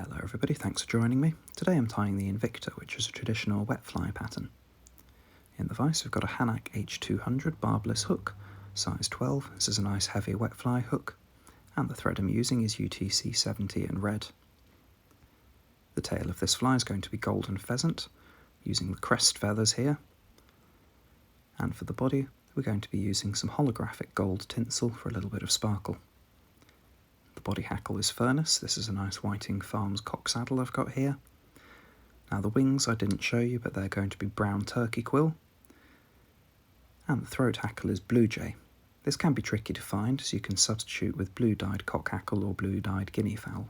Hello everybody, thanks for joining me. Today I'm tying the Invicta, which is a traditional wet fly pattern. In the vise we've got a Hanak H200 barbless hook, size 12. This is a nice heavy wet fly hook, and the thread I'm using is UTC 70 in red. The tail of this fly is going to be golden pheasant, using the crest feathers here. And for the body we're going to be using some holographic gold tinsel for a little bit of sparkle. The body hackle is furnace. This is a nice Whiting Farms cock saddle I've got here. Now the wings I didn't show you, but they're going to be brown turkey quill. And the throat hackle is blue jay. This can be tricky to find, so you can substitute with blue-dyed cock hackle or blue-dyed guinea fowl.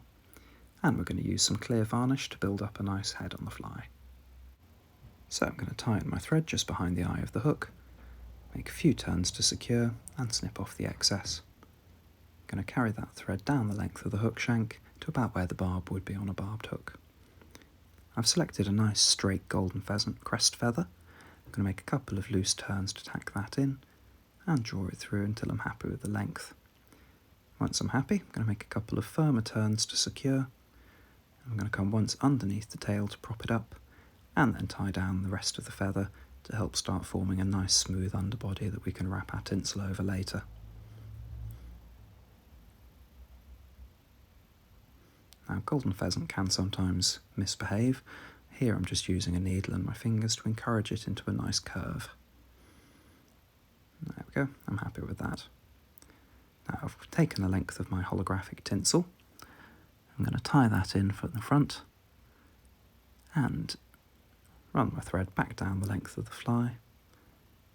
And we're going to use some clear varnish to build up a nice head on the fly. So I'm going to tie in my thread just behind the eye of the hook, make a few turns to secure, and snip off the excess. I'm going to carry that thread down the length of the hook shank to about where the barb would be on a barbed hook. I've selected a nice straight golden pheasant crest feather. I'm going to make a couple of loose turns to tack that in and draw it through until I'm happy with the length. Once I'm happy, I'm going to make a couple of firmer turns to secure. I'm going to come once underneath the tail to prop it up and then tie down the rest of the feather to help start forming a nice smooth underbody that we can wrap our tinsel over later. Now, golden pheasant can sometimes misbehave. Here I'm just using a needle and my fingers to encourage it into a nice curve. There we go, I'm happy with that. Now I've taken a length of my holographic tinsel. I'm going to tie that in from the front and run my thread back down the length of the fly,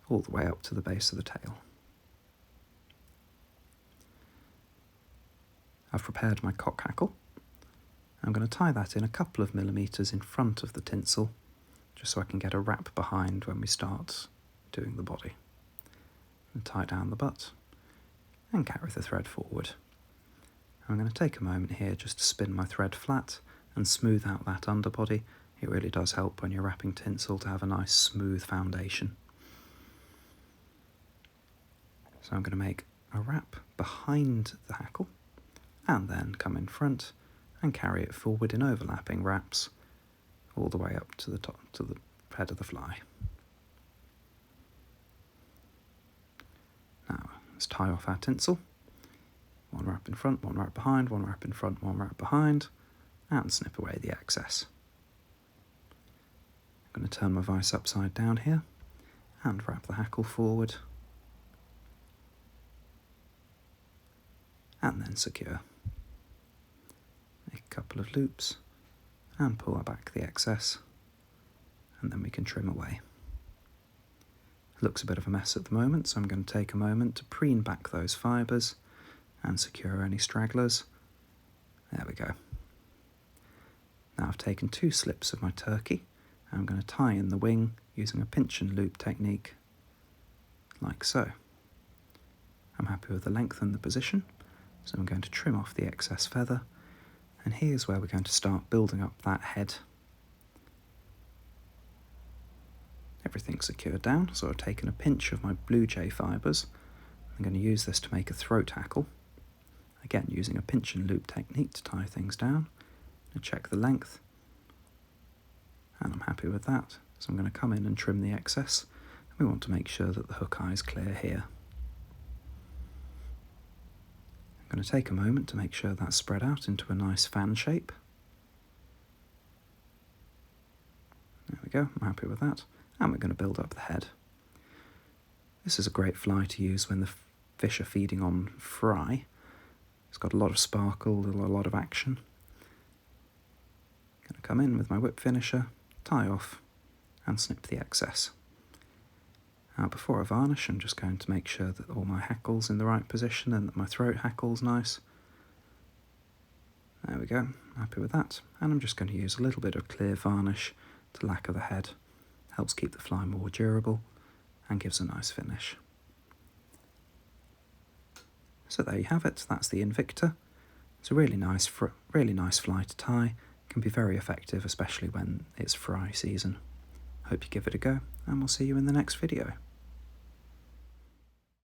all the way up to the base of the tail. I've prepared my cock hackle. I'm going to tie that in a couple of millimetres in front of the tinsel, just so I can get a wrap behind when we start doing the body. And tie down the butt and carry the thread forward. I'm going to take a moment here just to spin my thread flat and smooth out that underbody. It really does help when you're wrapping tinsel to have a nice smooth foundation. So I'm going to make a wrap behind the hackle and then come in front and carry it forward in overlapping wraps all the way up to the top, to the head of the fly. Now let's tie off our tinsel. One wrap in front, one wrap behind, one wrap in front, one wrap behind, and snip away the excess. I'm going to turn my vise upside down here and wrap the hackle forward and then secure. Make a couple of loops and pull back the excess, and then we can trim away. It looks a bit of a mess at the moment, so I'm going to take a moment to preen back those fibres and secure any stragglers. There we go. Now I've taken 2 slips of my turkey and I'm going to tie in the wing using a pinch and loop technique, like so. I'm happy with the length and the position, so I'm going to trim off the excess feather. And here's where we're going to start building up that head. Everything's secured down, so I've taken a pinch of my blue jay fibres. I'm going to use this to make a throat hackle. Again, using a pinch and loop technique to tie things down. And check the length. And I'm happy with that. So I'm going to come in and trim the excess. We want to make sure that the hook eye is clear here. I'm going to take a moment to make sure that's spread out into a nice fan shape. There we go, I'm happy with that. And we're going to build up the head. This is a great fly to use when the fish are feeding on fry. It's got a lot of sparkle, a lot of action. I'm going to come in with my whip finisher, tie off, and snip the excess. Now before I varnish, I'm just going to make sure that all my hackle's in the right position and that my throat hackle's nice. There we go, I'm happy with that. And I'm just going to use a little bit of clear varnish to lacquer the head. Helps keep the fly more durable and gives a nice finish. So there you have it, that's the Invicta. It's a really nice fly to tie. Can be very effective, especially when it's fry season. Hope you give it a go, and we'll see you in the next video.